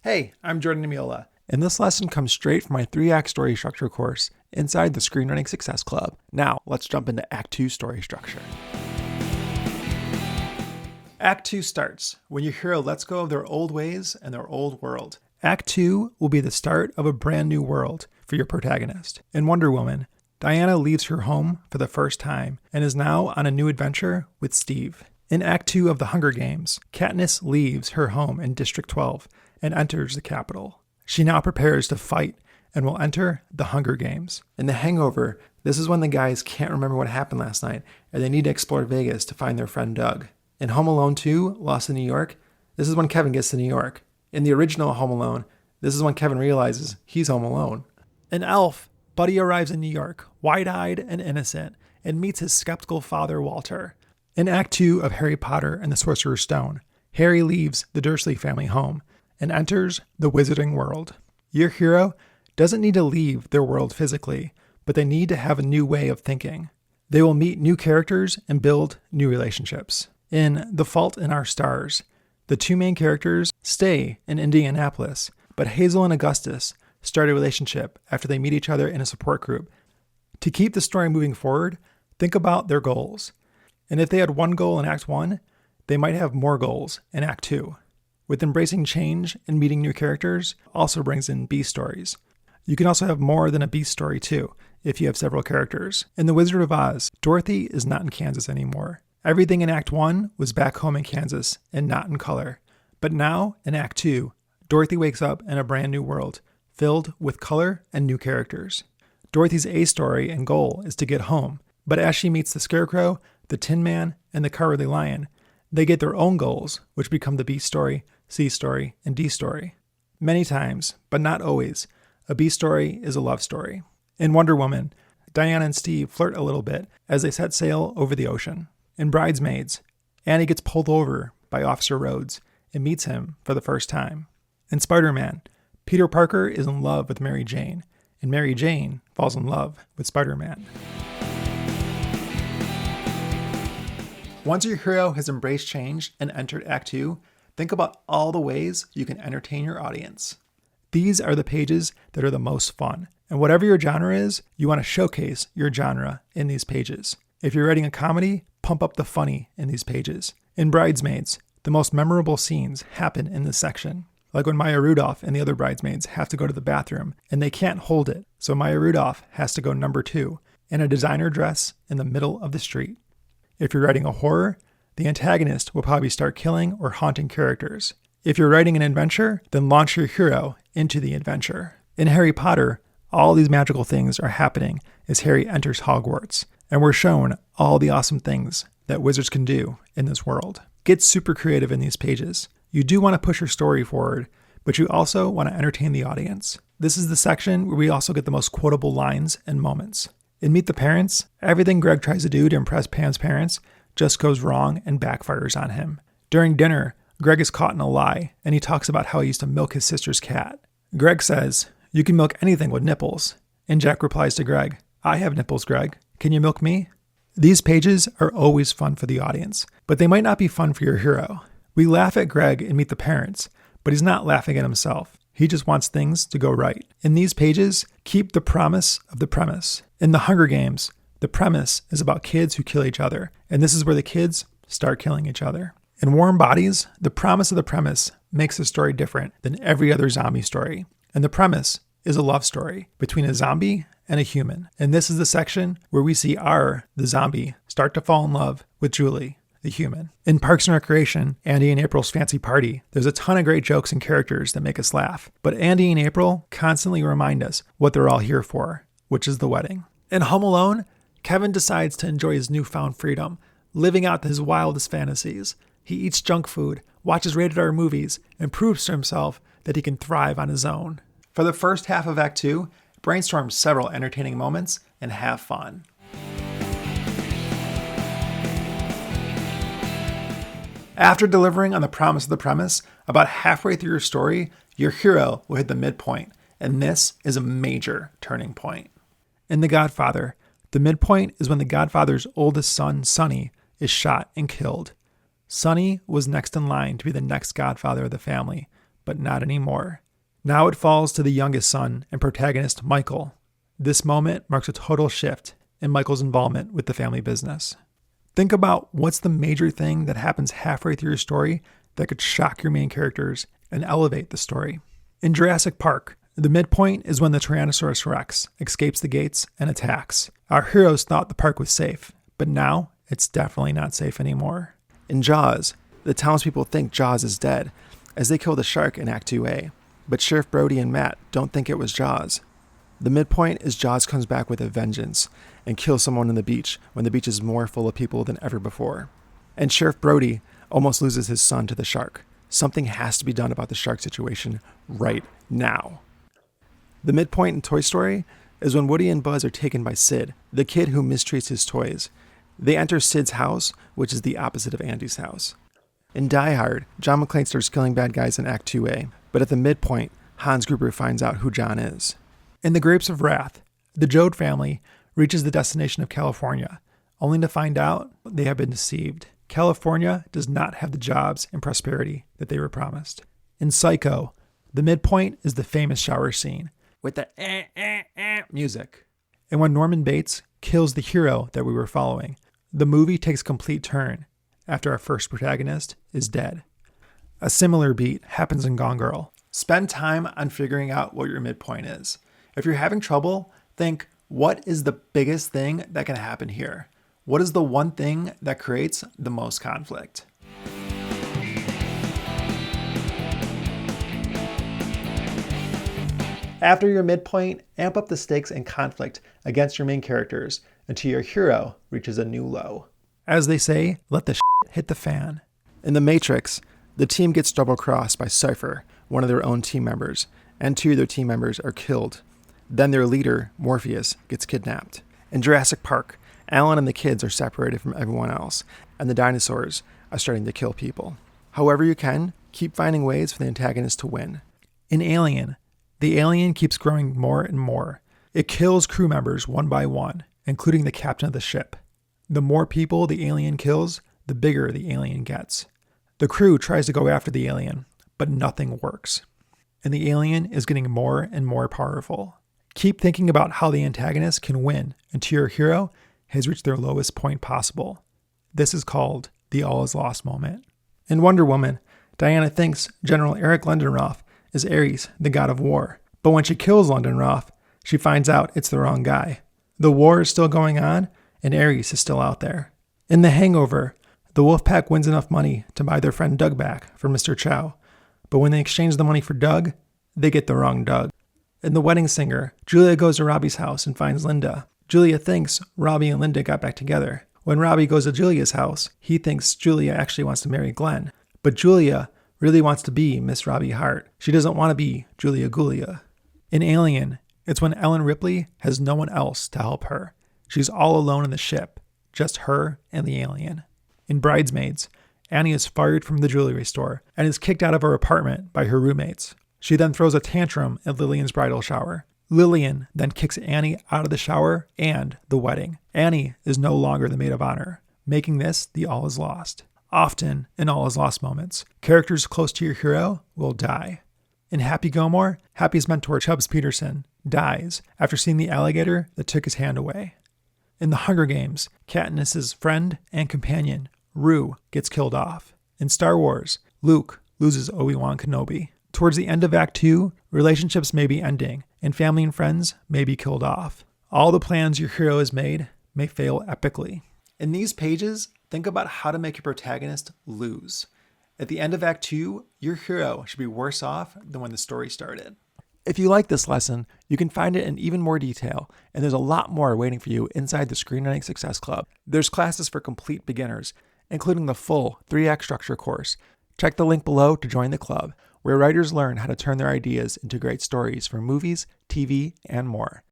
Hey, I'm Jordan Amiola, and this lesson comes straight from my 3-act story structure course inside the Screenwriting Success Club. Now, let's jump into Act 2 story structure. Act 2 starts when your hero lets go of their old ways and their old world. Act 2 will be the start of a brand new world for your protagonist. In Wonder Woman, Diana leaves her home for the first time and is now on a new adventure with Steve. In Act 2 of The Hunger Games, Katniss leaves her home in District 12 and enters the capital. She now prepares to fight and will enter the Hunger Games. In The Hangover, this is when the guys can't remember what happened last night and they need to explore Vegas to find their friend Doug. In Home Alone 2, Lost in New York, this is when Kevin gets to New York. In the original Home Alone, this is when Kevin realizes he's home alone. In Elf, Buddy arrives in New York, wide-eyed and innocent, and meets his skeptical father, Walter. In Act 2 of Harry Potter and the Sorcerer's Stone, Harry leaves the Dursley family home and enters the wizarding world. Your hero doesn't need to leave their world physically, but they need to have a new way of thinking. They will meet new characters and build new relationships. In The Fault in Our Stars, the two main characters stay in Indianapolis, but Hazel and Augustus start a relationship after they meet each other in a support group. To keep the story moving forward, think about their goals. And if they had one goal in Act 1, they might have more goals in Act 2. With embracing change and meeting new characters also brings in B stories. You can also have more than a B story too, if you have several characters. In The Wizard of Oz, Dorothy is not in Kansas anymore. Everything in Act 1 was back home in Kansas and not in color. But now, in Act 2, Dorothy wakes up in a brand new world, filled with color and new characters. Dorothy's A story and goal is to get home, but as she meets the Scarecrow, the Tin Man, and the Cowardly Lion, they get their own goals, which become the B story, C story, and D story. Many times, but not always, a B story is a love story. In Wonder Woman, Diana and Steve flirt a little bit as they set sail over the ocean. In Bridesmaids, Annie gets pulled over by Officer Rhodes and meets him for the first time. In Spider-Man, Peter Parker is in love with Mary Jane, and Mary Jane falls in love with Spider-Man. Once your hero has embraced change and entered Act 2, think about all the ways you can entertain your audience. These are the pages that are the most fun, and whatever your genre is, you want to showcase your genre in these pages. If you're writing a comedy, pump up the funny in these pages. In Bridesmaids, the most memorable scenes happen in this section. Like when Maya Rudolph and the other bridesmaids have to go to the bathroom and they can't hold it, so Maya Rudolph has to go number 2 in a designer dress in the middle of the street. If you're writing a horror, the antagonist will probably start killing or haunting characters. If you're writing an adventure, then launch your hero into the adventure. In Harry Potter, all these magical things are happening as Harry enters Hogwarts, and we're shown all the awesome things that wizards can do in this world. Get super creative in these pages. You do want to push your story forward, but you also want to entertain the audience. This is the section where we also get the most quotable lines and moments. In Meet the Parents, everything Greg tries to do to impress Pam's parents just goes wrong and backfires on him. During dinner, Greg is caught in a lie, and he talks about how he used to milk his sister's cat. Greg says, "You can milk anything with nipples." And Jack replies to Greg, "I have nipples, Greg. Can you milk me?" These pages are always fun for the audience, but they might not be fun for your hero. We laugh at Greg and Meet the Parents, but he's not laughing at himself. He just wants things to go right. In these pages, keep the promise of the premise. In The Hunger Games, the premise is about kids who kill each other, and this is where the kids start killing each other. In Warm Bodies, the promise of the premise makes the story different than every other zombie story, and the premise is a love story between a zombie and a human. And this is the section where we see R, the zombie, start to fall in love with Julie, the human. In Parks and Recreation, Andy and April's Fancy Party, there's a ton of great jokes and characters that make us laugh. But Andy and April constantly remind us what they're all here for, which is the wedding. In Home Alone, Kevin decides to enjoy his newfound freedom, living out his wildest fantasies. He eats junk food, watches rated R movies, and proves to himself that he can thrive on his own. For the first half of Act 2, brainstorm several entertaining moments and have fun. After delivering on the promise of the premise, about halfway through your story, your hero will hit the midpoint, and this is a major turning point. In The Godfather, the midpoint is when the Godfather's oldest son, Sonny, is shot and killed. Sonny was next in line to be the next Godfather of the family, but not anymore. Now it falls to the youngest son and protagonist, Michael. This moment marks a total shift in Michael's involvement with the family business. Think about what's the major thing that happens halfway through your story that could shock your main characters and elevate the story. In Jurassic Park, the midpoint is when the Tyrannosaurus Rex escapes the gates and attacks. Our heroes thought the park was safe, but now it's definitely not safe anymore. In Jaws, the townspeople think Jaws is dead as they kill the shark in Act 2A, but Sheriff Brody and Matt don't think it was Jaws. The midpoint is Jaws comes back with a vengeance and kills someone on the beach when the beach is more full of people than ever before. And Sheriff Brody almost loses his son to the shark. Something has to be done about the shark situation right now. The midpoint in Toy Story is when Woody and Buzz are taken by Sid, the kid who mistreats his toys. They enter Sid's house, which is the opposite of Andy's house. In Die Hard, John McClane starts killing bad guys in Act 2A, but at the midpoint, Hans Gruber finds out who John is. In The Grapes of Wrath, the Joad family reaches the destination of California, only to find out they have been deceived. California does not have the jobs and prosperity that they were promised. In Psycho, the midpoint is the famous shower scene with the music. And when Norman Bates kills the hero that we were following, the movie takes a complete turn after our first protagonist is dead. A similar beat happens in Gone Girl. Spend time on figuring out what your midpoint is. If you're having trouble, think, what is the biggest thing that can happen here? What is the one thing that creates the most conflict? After your midpoint, amp up the stakes and conflict against your main characters until your hero reaches a new low. As they say, let the hit the fan. In The Matrix, the team gets double-crossed by Sorcerer, one of their own team members, and two of their team members are killed. Then their leader, Morpheus, gets kidnapped. In Jurassic Park, Alan and the kids are separated from everyone else, and the dinosaurs are starting to kill people. However you can, keep finding ways for the antagonist to win. In Alien, the alien keeps growing more and more. It kills crew members one by one, including the captain of the ship. The more people the alien kills, the bigger the alien gets. The crew tries to go after the alien, but nothing works. And the alien is getting more and more powerful. Keep thinking about how the antagonist can win until your hero has reached their lowest point possible. This is called the all is lost moment. In Wonder Woman, Diana thinks General Eric Lindenroth is Ares, the god of war. But when she kills Lindenroth, she finds out it's the wrong guy. The war is still going on, and Ares is still out there. In The Hangover, the Wolfpack wins enough money to buy their friend Doug back for Mr. Chow. But when they exchange the money for Doug, they get the wrong Doug. In The Wedding Singer, Julia goes to Robbie's house and finds Linda. Julia thinks Robbie and Linda got back together. When Robbie goes to Julia's house, he thinks Julia actually wants to marry Glenn. But Julia really wants to be Miss Robbie Hart. She doesn't want to be Julia Gulia. In Alien, it's when Ellen Ripley has no one else to help her. She's all alone in the ship, just her and the alien. In Bridesmaids, Annie is fired from the jewelry store and is kicked out of her apartment by her roommates. She then throws a tantrum at Lillian's bridal shower. Lillian then kicks Annie out of the shower and the wedding. Annie is no longer the maid of honor, making this the all is lost. Often, in all is lost moments, characters close to your hero will die. In Happy Gilmore, Happy's mentor Chubbs Peterson dies after seeing the alligator that took his hand away. In The Hunger Games, Katniss's friend and companion, Rue, gets killed off. In Star Wars, Luke loses Obi-Wan Kenobi. Towards the end of Act 2, relationships may be ending, and family and friends may be killed off. All the plans your hero has made may fail epically. In these pages, think about how to make your protagonist lose. At the end of Act 2, your hero should be worse off than when the story started. If you like this lesson, you can find it in even more detail, and there's a lot more waiting for you inside the Screenwriting Success Club. There's classes for complete beginners, including the full 3-act structure course. Check the link below to join the club, where writers learn how to turn their ideas into great stories for movies, TV, and more.